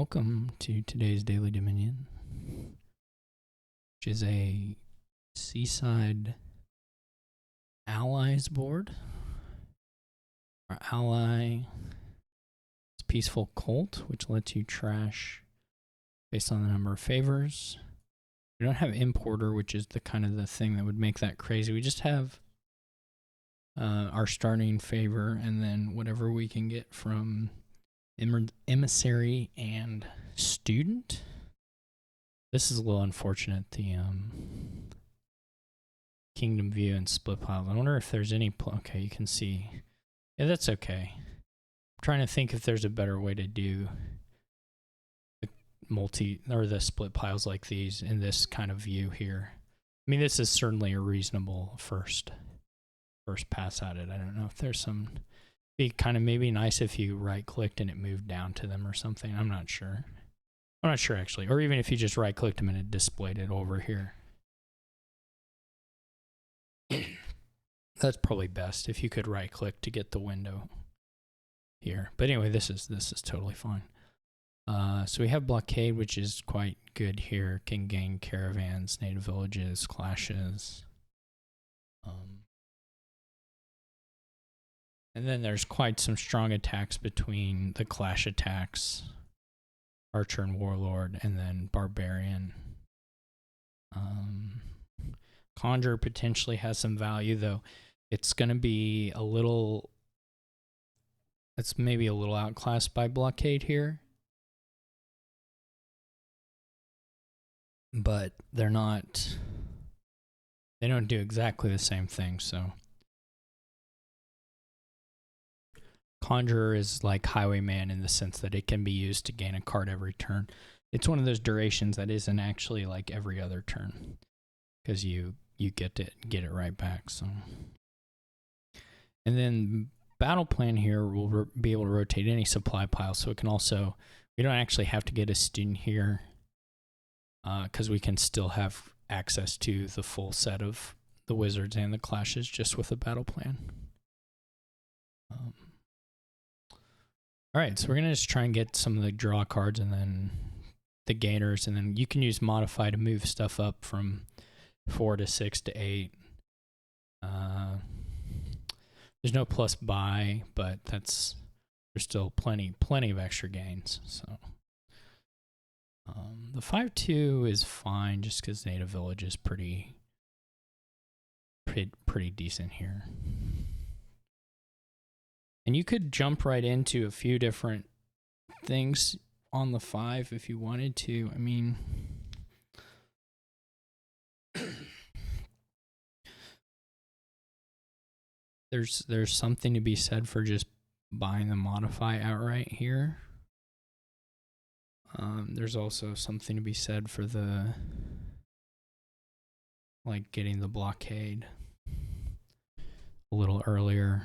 welcome to today's Daily Dominion, which is a Seaside Allies board. Our ally is Peaceful Cult, which lets you trash based on the number of favors. We don't have Importer, which is the kind of the thing that would make that crazy. We just have our starting favor and then whatever we can get from Emissary and Student. This is a little unfortunate, the Kingdom View and Split Piles. I wonder if there's any... okay, you can see. Yeah, that's okay. I'm trying to think if there's a better way to do the split piles like these in this kind of view here. I mean, this is certainly a reasonable first pass at it. I don't know if there's some... be kind of maybe nice if you right clicked and it moved down to them or something. I'm not sure actually. Or even if you just right clicked them and it displayed it over here. That's probably best if you could right click to get the window here. But anyway, this is totally fine. So we have Blockade, which is quite good here. Can gain caravans, native villages, clashes. And then there's quite some strong attacks between the clash attacks, Archer and Warlord, and then Barbarian. Conjure potentially has some value, though. It's going to be a little... it's maybe a little outclassed by Blockade here. But they're not... they don't do exactly the same thing, so... Conjurer is like Highwayman in the sense that it can be used to gain a card every turn. It's one of those durations that isn't actually like every other turn, because you get it right back. So, and then Battle Plan here will be able to rotate any supply pile, so it can also... we don't actually have to get a student here, because we can still have access to the full set of the wizards and the clashes just with a Battle Plan. All right, so we're going to just try and get some of the draw cards and then the gainers, and then you can use Modify to move stuff up from 4 to 6 to 8. There's no plus buy, but there's still plenty of extra gains. So the 5-2 is fine just because Native Village is pretty decent here. And you could jump right into a few different things on the 5 if you wanted to. I mean, there's something to be said for just buying the Modify outright here. There's also something to be said for the getting the Blockade a little earlier.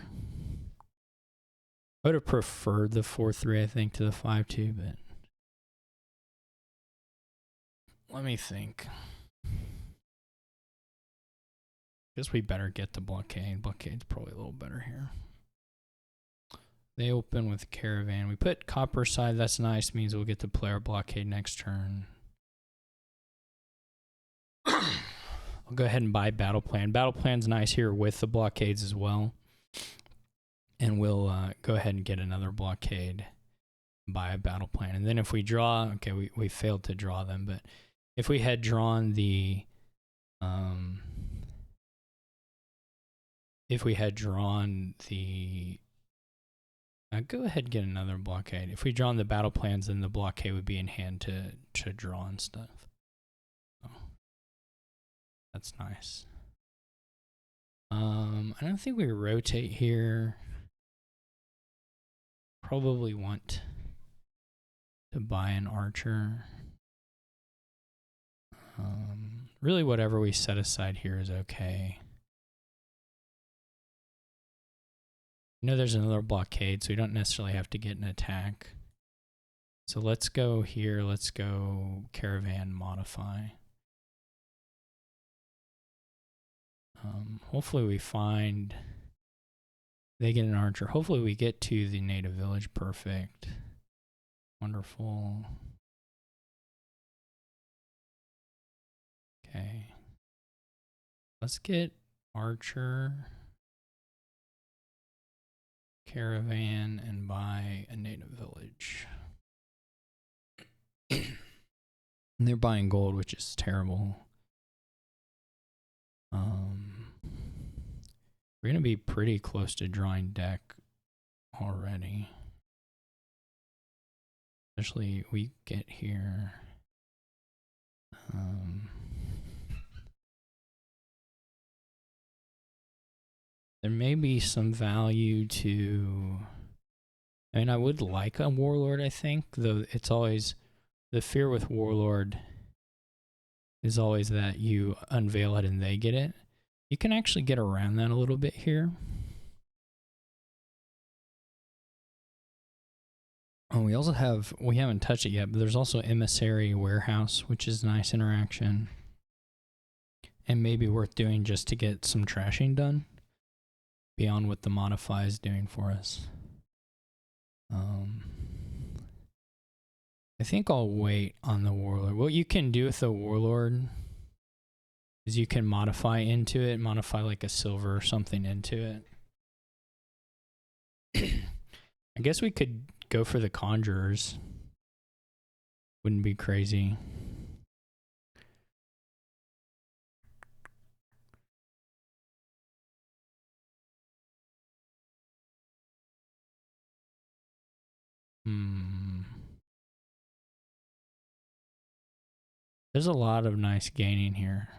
I would have preferred the 4-3, I think, to the 5-2, but let me think. Guess we better get the Blockade. Blockade's probably a little better here. They open with Caravan. We put Copper side. That's nice. Means we'll get to play our Blockade next turn. I'll go ahead and buy Battle Plan. Battle Plan's nice here with the Blockades as well. And we'll go ahead and get another Blockade, buy a Battle Plan. And then if we draw, okay, we failed to draw them, but if we had drawn the, go ahead and get another Blockade. If we drawn the Battle Plans, then the Blockade would be in hand to draw and stuff. So that's nice. I don't think we rotate here. Probably want to buy an Archer. Really, whatever we set aside here is okay. You know, there's another Blockade, so we don't necessarily have to get an attack. So let's go here. Let's go Caravan Modify. Hopefully we find... they get an Archer. Hopefully we get to the Native Village perfect. Wonderful. Okay. Let's get Archer, Caravan, and buy a native village. And they're buying gold, which is terrible. We're going to be pretty close to drawing deck already. Especially we get here. There may be some value to... I mean, I would like a Warlord, I think, though it's always... The fear with Warlord is always that you unveil it and they get it. You can actually get around that a little bit here. Oh, we also have... We haven't touched it yet, but there's also Emissary Warehouse, which is nice interaction. And maybe worth doing just to get some trashing done. Beyond what the Modify is doing for us. I think I'll wait on the Warlord. What you can do with the Warlord is you can modify into it, modify like a silver or something into it. I guess we could go for the Conjurers. Wouldn't be crazy. There's a lot of nice gaining here.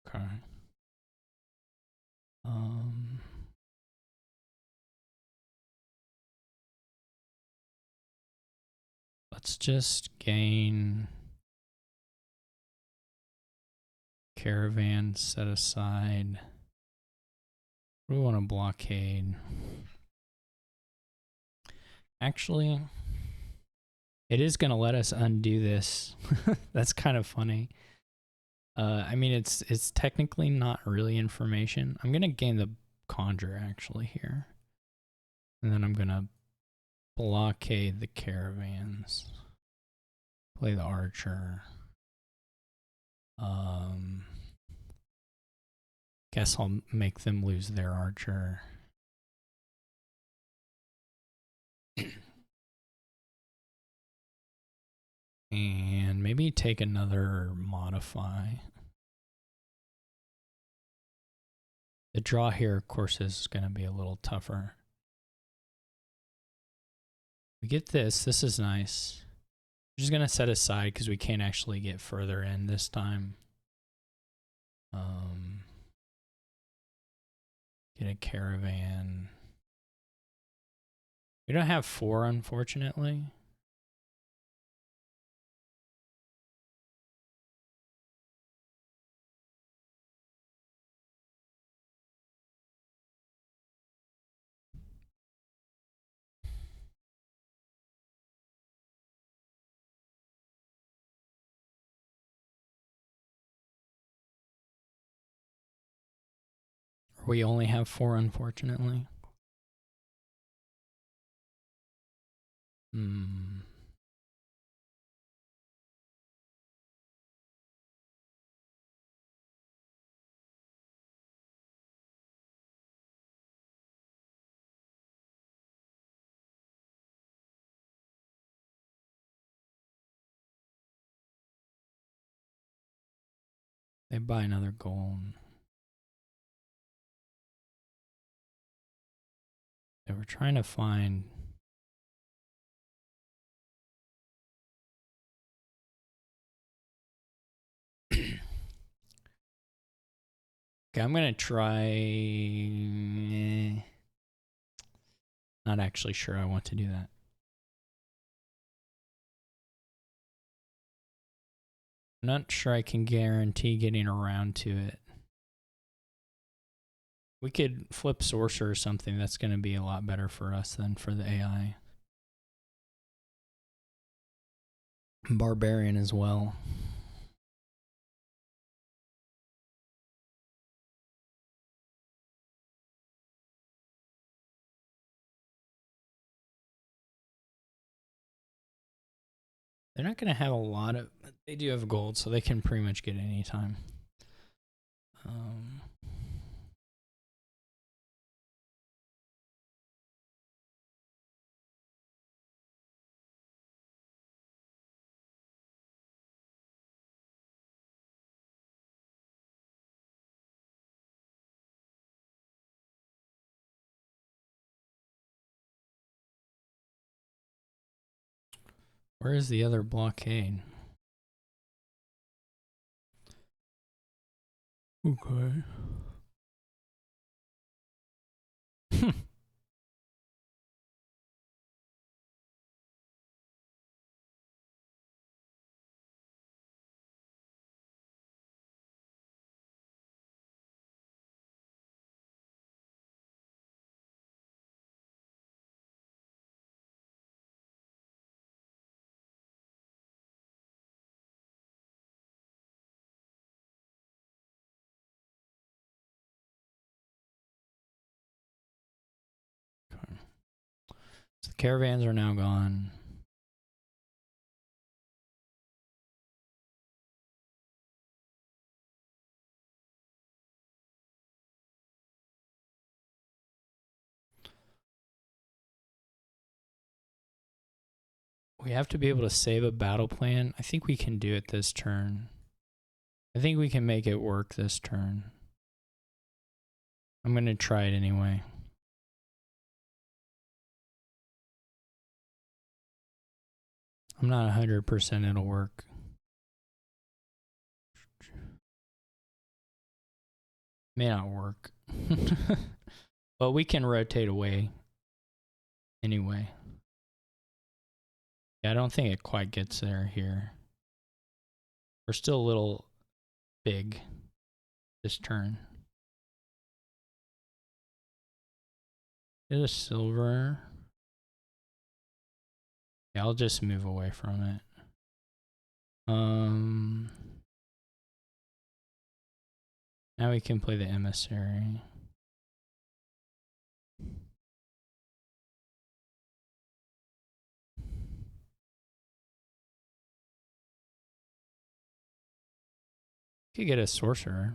Okay. Let's just gain Caravan set aside. We want to blockade. Actually, it is going to let us undo this. That's kind of funny. I mean, it's technically not really information. I'm going to gain the Conjure actually here. And then I'm going to blockade the Caravans. Play the Archer. Guess I'll make them lose their Archer. And maybe take another Modify. The draw here, of course, is going to be a little tougher. We get this. This is nice. I'm just going to set aside because we can't actually get further in this time. Get a Caravan. We don't have 4, unfortunately. We only have 4, unfortunately. They buy another gold. They were trying to find... Okay, I'm going to try... Not actually sure I want to do that. I'm not sure I can guarantee getting around to it. We could flip Sorcerer or something. That's going to be a lot better for us than for the AI. Barbarian as well. They're not going to have a lot of... They do have gold, so they can pretty much get it anytime. Where is the other blockade? Okay. So the caravans are now gone. We have to be able to save a battle plan. I think we can do it this turn. I think we can make it work this turn. I'm going to try it anyway. I'm not 100% it'll work. May not work. But we can rotate away anyway. Yeah, I don't think it quite gets there here. We're still a little big this turn. Get a silver. Yeah, I'll just move away from it. Now we can play the emissary. Could get a sorcerer.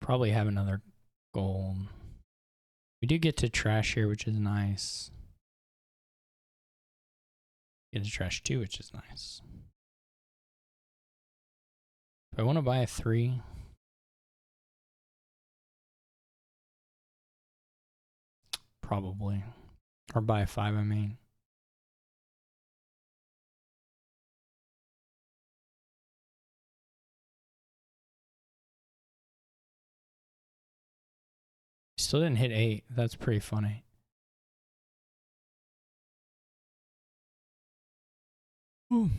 Probably have another gold. We do get to trash here, which is nice. Get to trash 2, which is nice. If I want to buy a 3, probably. Or buy a 5, I mean. Still didn't hit 8. That's pretty funny. Ooh.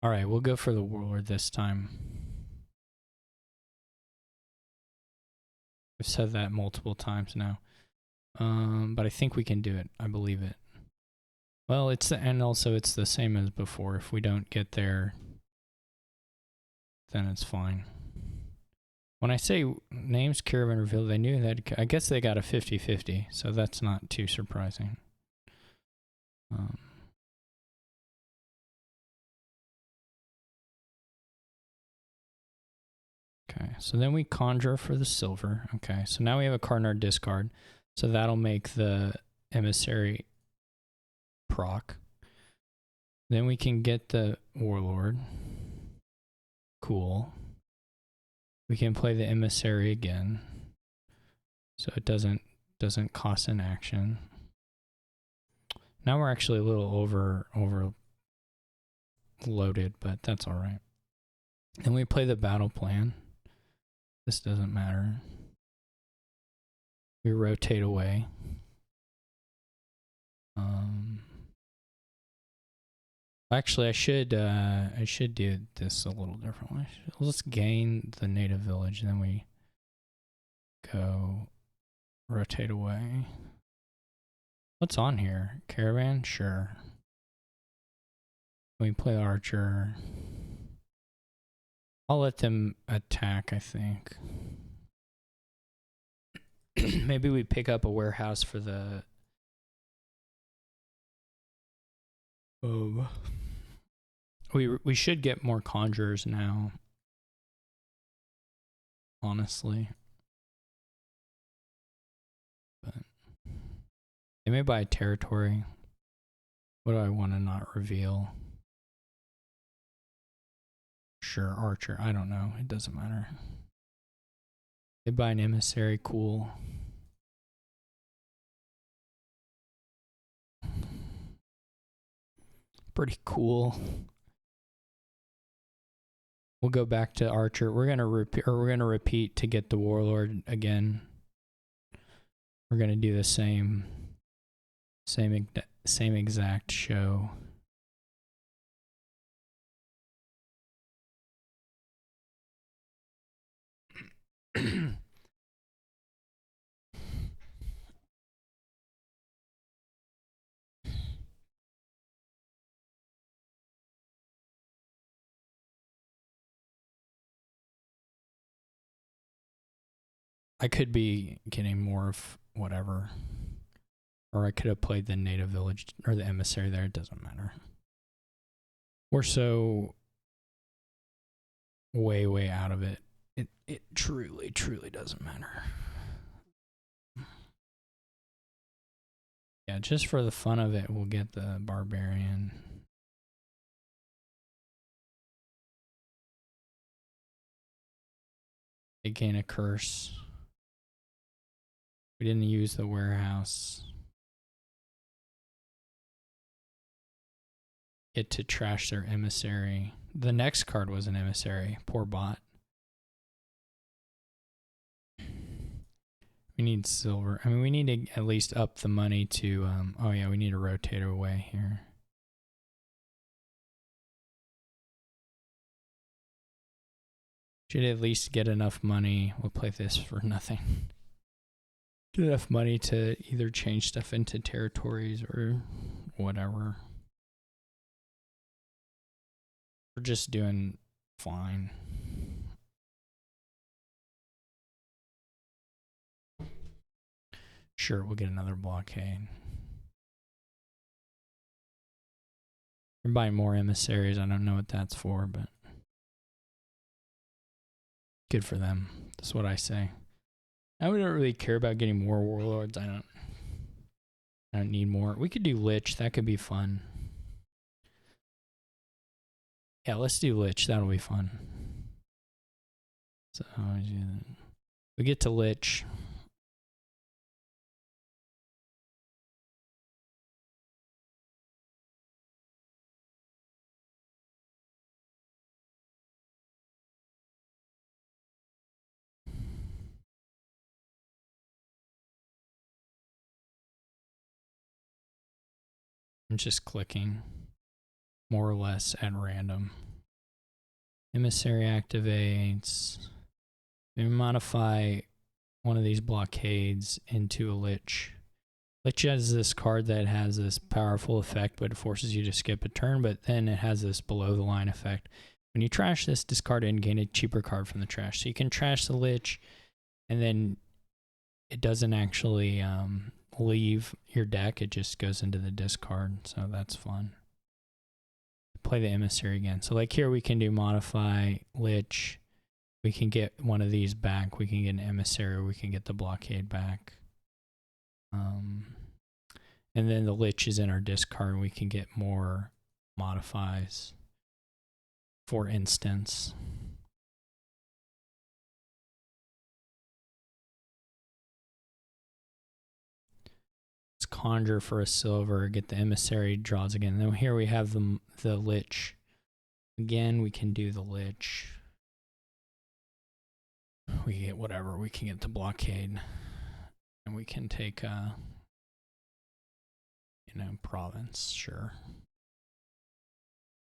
All right, we'll go for the warlord this time. I've said that multiple times now. But I think we can do it. I believe it. Well, and also it's the same as before. If we don't get there, then it's fine. When I say names caravan revealed, they knew that. I guess they got a 50-50, so that's not too surprising. Okay, so then we conjure for the silver. Okay, so now we have a card in our discard, so that'll make the emissary proc. Then we can get the warlord. Cool. We can play the emissary again, so it doesn't cost an action. Now we're actually a little overloaded, but that's all right. And we play the battle plan. This doesn't matter. We rotate away. Actually, I should do this a little differently. Let's gain the native village, and then we go rotate away. What's on here? Caravan? Sure. We play archer. I'll let them attack, I think. Maybe we pick up a warehouse for the... We should get more conjurers now. Honestly. But they may buy a territory. What do I want to not reveal? Sure, archer. I don't know. It doesn't matter. They buy an emissary. Cool. Pretty cool. We'll go back to archer. We're gonna repeat to get the warlord again. We're gonna do the same exact show. I could be getting more of whatever. Or I could have played the native village or the emissary there. It doesn't matter. We're so way out of it. It truly doesn't matter. Yeah, just for the fun of it, we'll get the barbarian. They gain a curse. We didn't use the warehouse. Get to trash their emissary. The next card was an emissary. Poor bot. We need silver. I mean, we need to at least up the money to, oh yeah, we need to rotate away here. Should at least get enough money. We'll play this for nothing. Get enough money to either change stuff into territories or whatever. We're just doing fine. Sure, we'll get another blockade. We're buying more emissaries. I don't know what that's for, but good for them. That's what I say. I don't really care about getting more warlords. I don't need more. We could do Lich. That could be fun. Yeah, let's do Lich. That'll be fun. So we get to Lich. I'm just clicking more or less at random. Emissary activates. We modify one of these blockades into a Lich. Lich has this card that has this powerful effect, but it forces you to skip a turn, but then it has this below the line effect. When you trash this, discard it and gain a cheaper card from the trash. So you can trash the Lich, and then it doesn't actually leave your deck. It just goes into the discard, so that's fun. Play the emissary again. So like here we can do modify Lich. We can get one of these back. We can get an emissary, or we can get the blockade back. And then the Lich is in our discard. We can get more modifies. For instance, let's conjure for a silver, get the emissary draws again. Then here we have the lich. Again, we can do the lich. We get whatever. We can get the blockade. And we can take province, sure.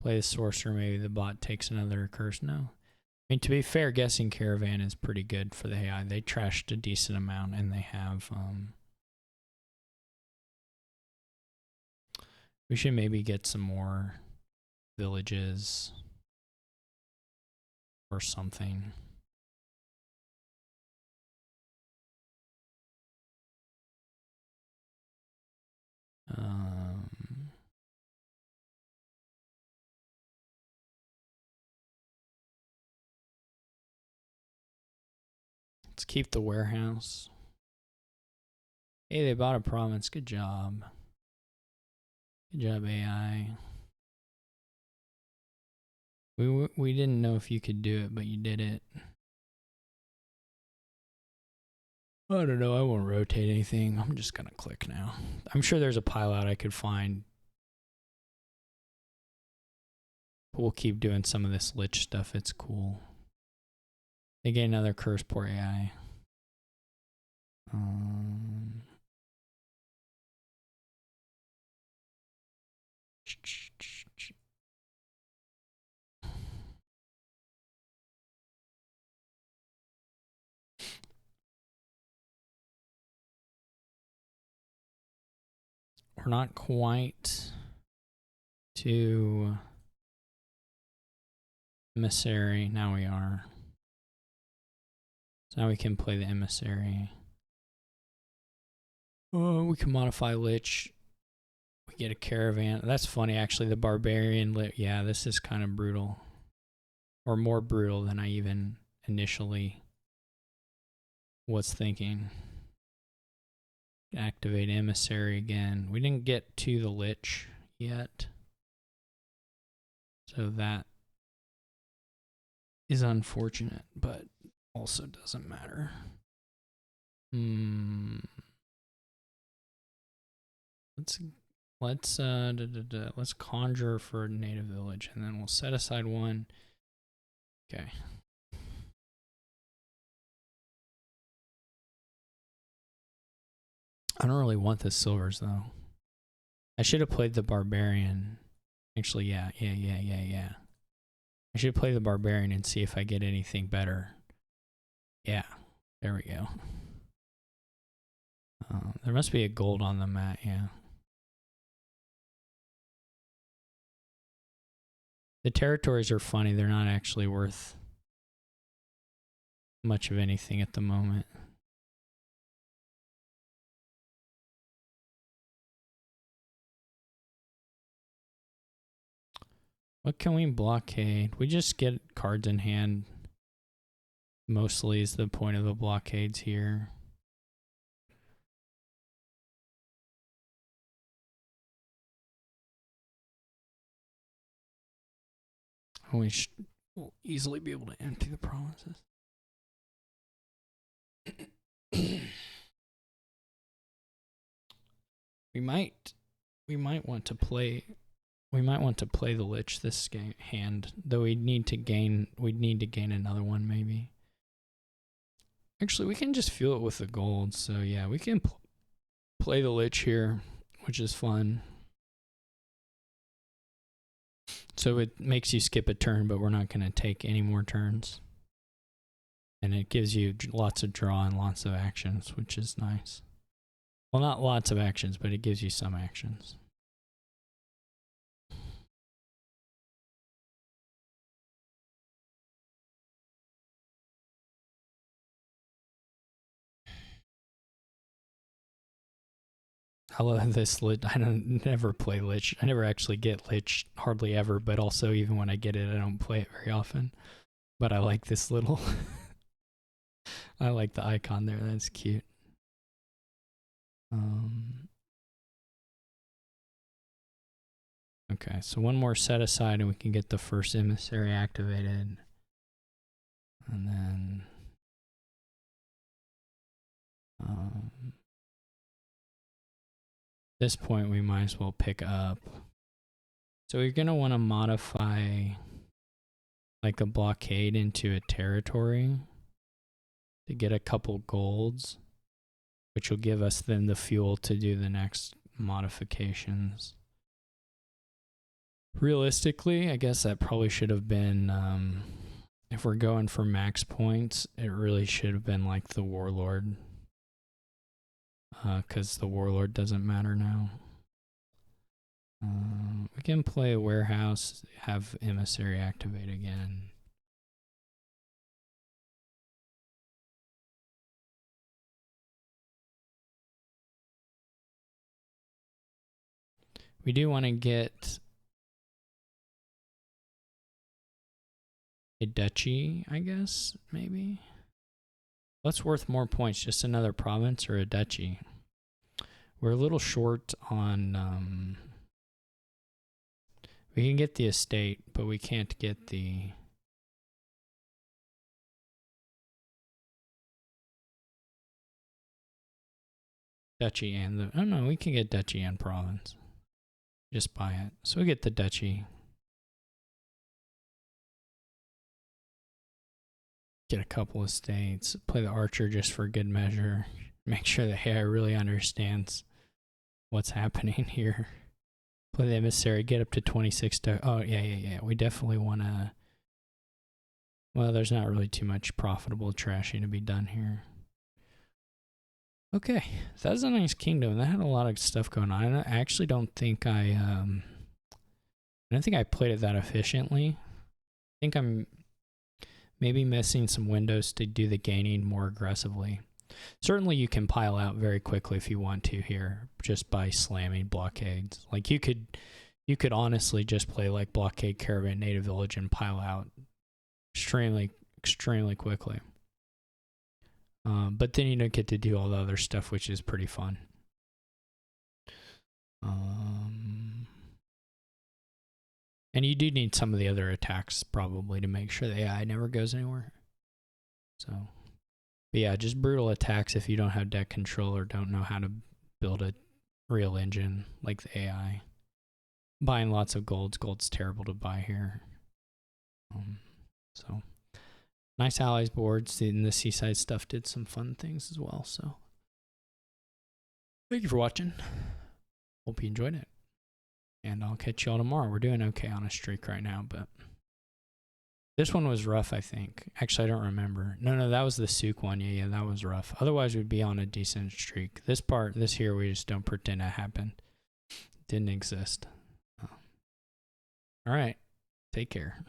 Play the sorcerer, maybe the bot takes another curse. No. I mean, to be fair, guessing caravan is pretty good for the AI. They trashed a decent amount, and they have we should maybe get some more villages or something. Let's keep the warehouse. Hey, they bought a province. Good job. Good job, AI. We didn't know if you could do it, but you did it. I don't know. I won't rotate anything. I'm just going to click now. I'm sure there's a pile out I could find. We'll keep doing some of this lich stuff. It's cool. They get another curse, poor AI. We're not quite to emissary. Now we are. So now we can play the emissary. Oh, we can modify lich. We get a caravan. That's funny, actually. The barbarian lich. Yeah, this is kind of brutal, or more brutal than I even initially was thinking. Activate emissary again. We didn't get to the lich yet, so that is unfortunate, but also doesn't matter. Let's conjure for a native village, and then we'll set aside one. Okay. I don't really want the silvers though. I should have played the barbarian. Actually, yeah. I should play the barbarian and see if I get anything better. Yeah, there we go. There must be a gold on the mat, yeah. The territories are funny. They're not actually worth much of anything at the moment. What can we blockade? We just get cards in hand. Mostly is the point of the blockades here. We will easily be able to empty the provinces. We might want to play. We might want to play the lich this hand, though we'd need to gain another one maybe. Actually, we can just fuel it with the gold. So yeah, we can play the lich here, which is fun. So it makes you skip a turn, but we're not going to take any more turns. And it gives you lots of draw and lots of actions, which is nice. Well, not lots of actions, but it gives you some actions. I love this lich. I never play lich. I never actually get lich, hardly ever, but also even when I get it, I don't play it very often. But I like this little... I like the icon there. That's cute. Okay, so one more set aside and we can get the first emissary activated. And then... this point, we might as well pick up. So you're going to want to modify like a blockade into a territory to get a couple golds, which will give us then the fuel to do the next modifications. Realistically, I guess that probably should have been, if we're going for max points, it really should have been like the Warlord. Because the Warlord doesn't matter now. We can play a warehouse, have Emissary activate again. We do want to get a duchy, I guess, maybe. What's worth more points, just another province or a duchy? We're a little short on, we can get the estate, but we can't get the duchy and the, oh no, we can get duchy and province. Just buy it. So we get the duchy. Get a couple of estates. Play the archer just for good measure. Make sure the AI really understands what's happening here. Play the emissary. Get up to 26. Oh, yeah. We definitely want to. Well, there's not really too much profitable trashing to be done here. Okay, that was a nice kingdom. That had a lot of stuff going on. I actually don't think I don't think I played it that efficiently. I think I'm maybe missing some windows to do the gaining more aggressively. Certainly you can pile out very quickly if you want to here, just by slamming blockades. Like you could honestly just play like blockade caravan native village and pile out extremely quickly. But then you don't get to do all the other stuff, which is pretty fun. And you do need some of the other attacks probably to make sure the AI never goes anywhere. So, but yeah, just brutal attacks if you don't have deck control or don't know how to build a real engine like the AI. Buying lots of golds. Gold's terrible to buy here. So, nice allies boards. And the seaside stuff did some fun things as well. So, thank you for watching. Hope you enjoyed it. And I'll catch you all tomorrow. We're doing okay on a streak right now, but this one was rough, I think. Actually, I don't remember. No, that was the Souk one. Yeah, that was rough. Otherwise, we'd be on a decent streak. This here, we just don't pretend it happened. It didn't exist. All right. Take care.